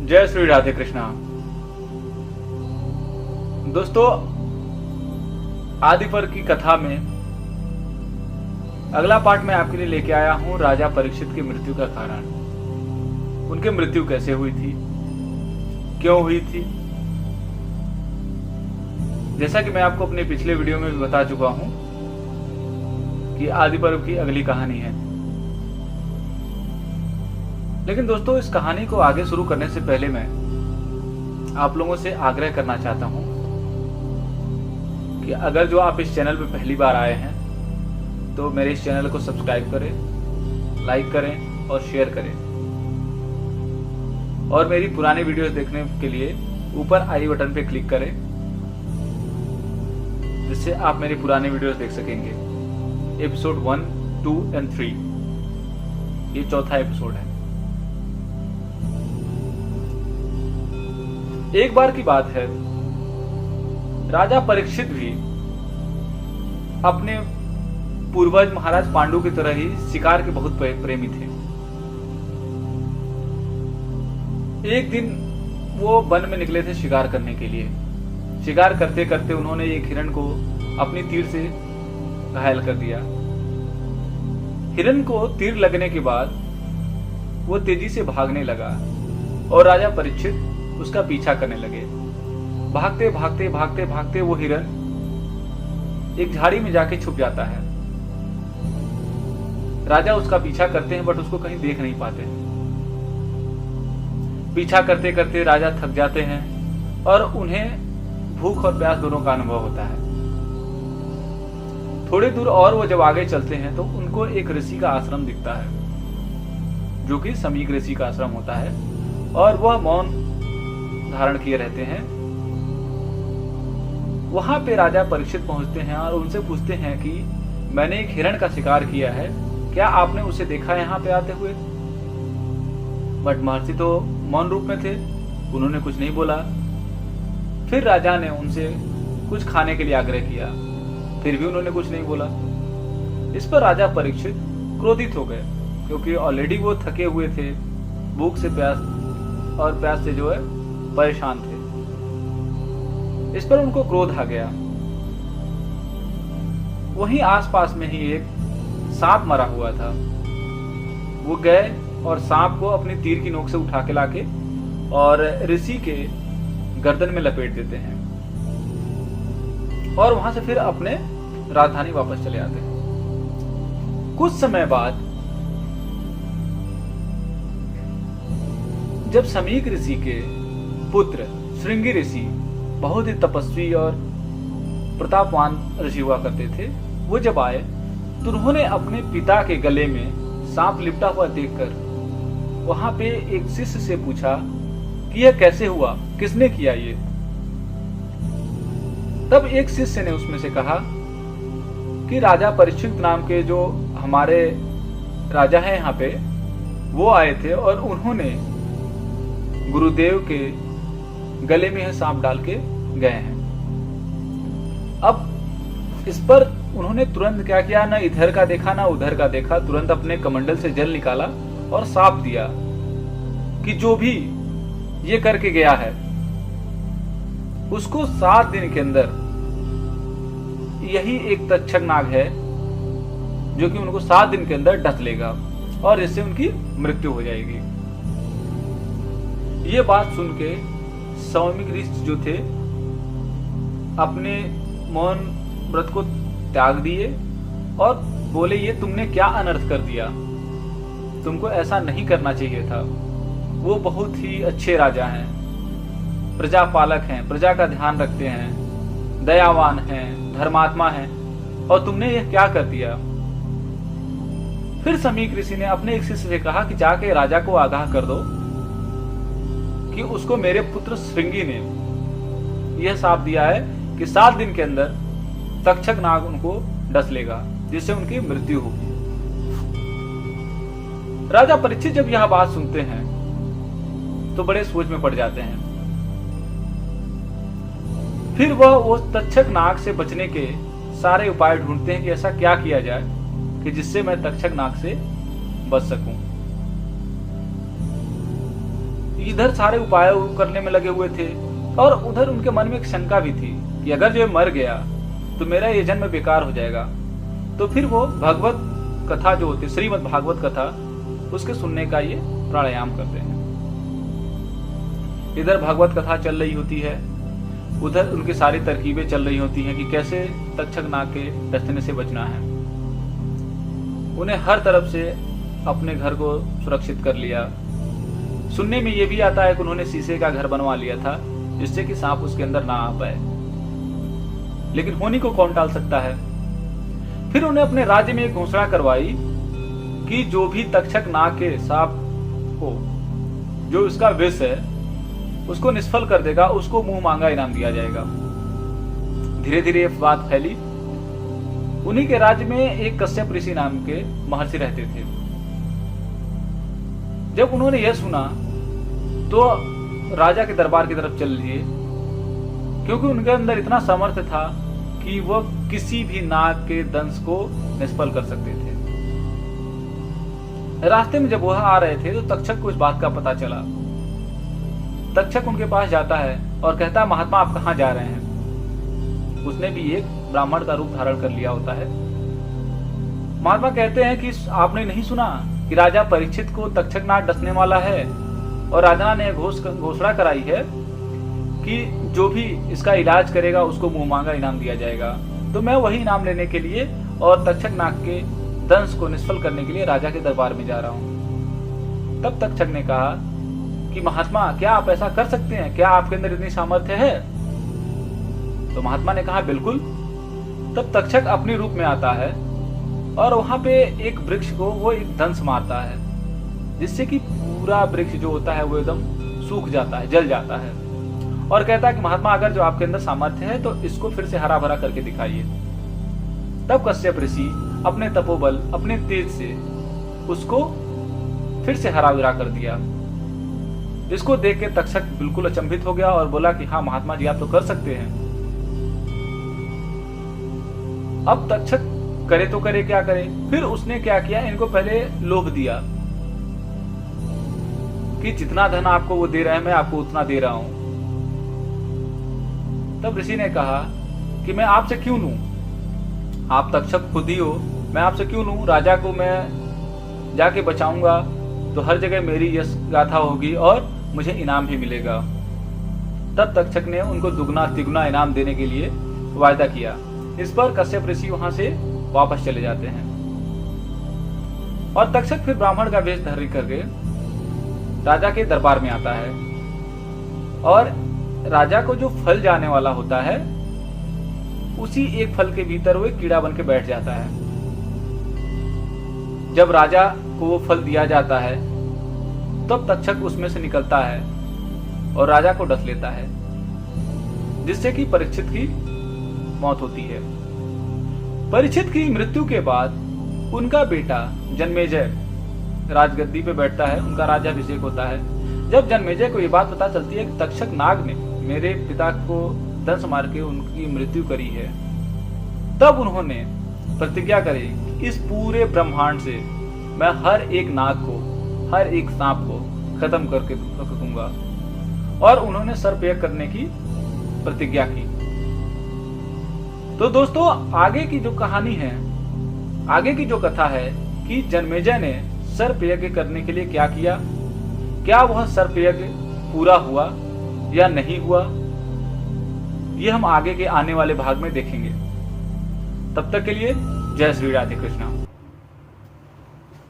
जय श्री राधे कृष्णा। दोस्तों, आदिपर की कथा में अगला पार्ट मैं आपके लिए लेके आया हूं राजा परीक्षित की मृत्यु का कारण। उनकी मृत्यु कैसे हुई थी, क्यों हुई थी। जैसा कि मैं आपको अपने पिछले वीडियो में भी बता चुका हूं कि आदिपर्व की अगली कहानी है। लेकिन दोस्तों, इस कहानी को आगे शुरू करने से पहले मैं आप लोगों से आग्रह करना चाहता हूं कि अगर जो आप इस चैनल पर पहली बार आए हैं तो मेरे इस चैनल को सब्सक्राइब करें, लाइक करें और शेयर करें। और मेरी पुरानी वीडियोस देखने के लिए ऊपर आई बटन पे क्लिक करें, जिससे आप मेरी पुरानी वीडियोस देख सकेंगे। एपिसोड 1, 2 और 3, ये चौथा एपिसोड है। एक बार की बात है, राजा परीक्षित भी अपने पूर्वज महाराज पांडु की तरह ही शिकार के बहुत प्रेमी थे। एक दिन वो वन में निकले थे शिकार करने के लिए। शिकार करते करते उन्होंने एक हिरण को अपनी तीर से घायल कर दिया। हिरण को तीर लगने के बाद वो तेजी से भागने लगा और राजा परीक्षित उसका पीछा करने लगे। भागते भागते भागते भागते वो हिरण एक झाड़ी में जाके छुप जाता है। राजा उसका पीछा करते हैं बट उसको कहीं देख नहीं पाते। पीछा करते करते राजा थक जाते हैं और उन्हें भूख और प्यास दोनों का अनुभव होता है। थोड़ी दूर और वो जब आगे चलते हैं तो उनको एक ऋषि का आश्रम दिखता है, जो कि समीक ऋषि का आश्रम होता है, और वह मौन धारण किए रहते हैं। वहां पे राजा परीक्षित पहुंचते हैं और उनसे पूछते हैं कि मैंने एक हिरण का शिकार किया है, क्या आपने उसे देखा यहाँ पे आते हुए। बट महर्षि तो मौन रूप में थे, उन्होंने कुछ नहीं बोला। फिर राजा ने उनसे कुछ खाने के लिए आग्रह किया, फिर भी उन्होंने कुछ नहीं बोला। इस पर राजा परीक्षित क्रोधित हो गए, क्योंकि ऑलरेडी वो थके हुए थे, भूख से प्यास से जो है परेशान थे। इस पर उनको क्रोध आ गया। वहीं आसपास में ही एक सांप मरा हुआ था। वो गए और सांप को अपनी तीर की नोक से उठा के लाके और ऋषि के गर्दन में लपेट देते हैं और वहां से फिर अपने राजधानी वापस चले आते हैं। कुछ समय बाद जब समीक ऋषि के पुत्र श्रृंगी ऋषि, बहुत ही तपस्वी और प्रतापवान ऋषि हुआ करते थे, वो जब आए तो उन्होंने अपने पिता के गले में सांप लिपटा हुआ देखकर वहां पे एक शिष्य से पूछा कि यह कैसे हुआ, किसने किया ये। तब एक शिष्य ने उसमें से कहा कि राजा परीक्षित नाम के जो हमारे राजा हैं यहाँ पे, वो आए थे और उन्होंने गुरुदेव के गले में सांप डाल के गए हैं। अब इस पर उन्होंने तुरंत क्या किया, ना इधर का देखा ना उधर का देखा, तुरंत अपने कमंडल से जल निकाला और साफ दिया कि जो भी ये करके गया है उसको 7 दिन के अंदर यही एक तक्षक नाग है जो कि उनको 7 दिन के अंदर डस लेगा और इससे उनकी मृत्यु हो जाएगी। ये बात सुन के सौमिक ऋषि जो थे अपने मौन व्रत को त्याग दिए और बोले, ये तुमने क्या अनर्थ कर दिया, तुमको ऐसा नहीं करना चाहिए था। वो बहुत ही अच्छे राजा हैं, प्रजा पालक हैं, प्रजा का ध्यान रखते हैं, दयावान हैं, धर्मात्मा हैं, और तुमने ये क्या कर दिया। फिर समीक ऋषि ने अपने एक शिष्य से कहा कि जाके राजा को आगाह कर दो कि उसको मेरे पुत्र श्रृंगी ने यह शाप दिया है कि 7 दिन के अंदर तक्षक नाग उनको डस लेगा, जिससे उनकी मृत्यु होगी। राजा परीक्षित जब यह बात सुनते हैं तो बड़े सोच में पड़ जाते हैं। फिर वह उस तक्षक नाग से बचने के सारे उपाय ढूंढते हैं कि ऐसा क्या किया जाए कि जिससे मैं तक्षक नाग से बच सकूं। इधर सारे उपाय करने में लगे हुए थे और उधर उनके मन में एक शंका भी थी कि अगर जो मर गया तो मेरा ये जन्म बेकार हो जाएगा। तो फिर वो भगवत कथा जो होती है, श्रीमद् भागवत कथा, उसके सुनने का ये प्राणायाम करते हैं। इधर भागवत कथा चल रही होती है, उधर उनकी सारी तरकीबें चल रही होती हैं कि कैसे तक्षक नाग के डसने से बचना है। उन्हें हर तरफ से अपने घर को सुरक्षित कर लिया। सुनने में ये भी आता है कि उन्होंने शीशे का घर बनवा लिया था जिससे कि सांप उसके अंदर ना आ पाए, लेकिन होनी को कौन टाल सकता है। फिर उन्हें अपने राज्य में एक घोषणा करवाई कि जो भी तक्षक नाग के सांप को जो उसका विष है उसको निष्फल कर देगा, उसको मुंह मांगा इनाम दिया जाएगा। धीरे धीरे ये बात फैली। उन्हीं के राज्य में एक कश्यप ऋषि नाम के महर्षि रहते थे। जब उन्होंने यह सुना तो राजा के दरबार की तरफ चल लिए, क्योंकि उनके अंदर इतना सामर्थ्य था कि वह किसी भी नाग के दंश को निष्फल कर सकते थे। रास्ते में जब वह आ रहे थे तो तक्षक को इस बात का पता चला। तक्षक उनके पास जाता है और कहता है, महात्मा आप कहाँ जा रहे हैं। उसने भी एक ब्राह्मण का रूप धारण कर लिया होता है। महात्मा कहते हैं कि आपने नहीं सुना कि राजा परीक्षित को तक्षक नाग डसने वाला है और राजा ने घोषणा कराई है कि जो भी इसका इलाज करेगा उसको मुंह मांगा इनाम दिया जाएगा। तो मैं वही इनाम लेने के लिए और तक्षक नाग के दंश को निष्फल करने के लिए राजा के दरबार में जा रहा हूं। तब तक्षक ने कहा कि महात्मा क्या आप ऐसा कर सकते हैं, क्या आपके अंदर इतनी सामर्थ्य है। तो महात्मा ने कहा बिल्कुल। तब तक्षक अपने रूप में आता है और वहां पे एक वृक्ष को वो एक दंश मारता है, जिससे कि पूरा वृक्ष जो होता है वो एकदम सूख जाता है, जल जाता है। और कहता है कि महात्मा अगर जो आपके अंदर सामर्थ्य है तो इसको फिर से हरा भरा करके दिखाइए। तब कश्यप ऋषि अपने तपोबल, अपने तेज से उसको फिर से हरा भरा कर दिया। इसको देख के तक्षक बिल्कुल अचंभित हो गया और बोला कि हाँ महात्मा जी आप तो कर सकते हैं। अब तक्षक करे तो करे क्या करे। फिर उसने क्या किया, इनको पहले लोभ दिया कि जितना धन आपको वो दे रहा है मैं आपको उतना दे रहा हूं। तब ऋषि ने कहा कि मैं आपसे क्यों लूं, आप तक्षक खुद ही हो, मैं आपसे क्यों लूं। राजा को मैं जाके बचाऊंगा तो हर जगह मेरी यश गाथा होगी और मुझे इनाम भी मिलेगा। तब तक्षक ने उनको दुगना तिगुना इनाम देने के लिए वायदा किया। इस पर कश्यप ऋषि वहां से वापस चले जाते हैं और तक्षक फिर ब्राह्मण का वेश धारण करके राजा के दरबार में आता है और राजा को जो फल जाने वाला होता है उसी एक फल के भीतर वो एक कीड़ा बन के बैठ जाता है। जब राजा को वो फल दिया जाता है तब तक्षक उसमें से निकलता है और राजा को डस लेता है, जिससे कि परीक्षित की मौत होती है। परीक्षित की मृत्यु के बाद उनका बेटा जन्मेजय राजगद्दी पे बैठता है, उनका राज्याभिषेक होता है। जब जन्मेजय को ये बात पता चलती है कि तक्षक नाग ने मेरे पिता को दंश मार के उनकी मृत्यु करी है, तब उन्होंने प्रतिज्ञा करी कि इस पूरे ब्रह्मांड से मैं हर एक नाग को, हर एक सांप को खत्म करके रखूंगा। और उन्होंने सर्पयज्ञ करने की प्रतिज्ञा की। तो दोस्तों आगे की जो कहानी है, आगे की जो कथा है कि जन्मेजय ने सर्पयज्ञ करने के लिए क्या किया, क्या वह सर्पयज्ञ पूरा हुआ या नहीं हुआ, ये हम आगे के आने वाले भाग में देखेंगे। तब तक के लिए जय श्री राधे कृष्णा।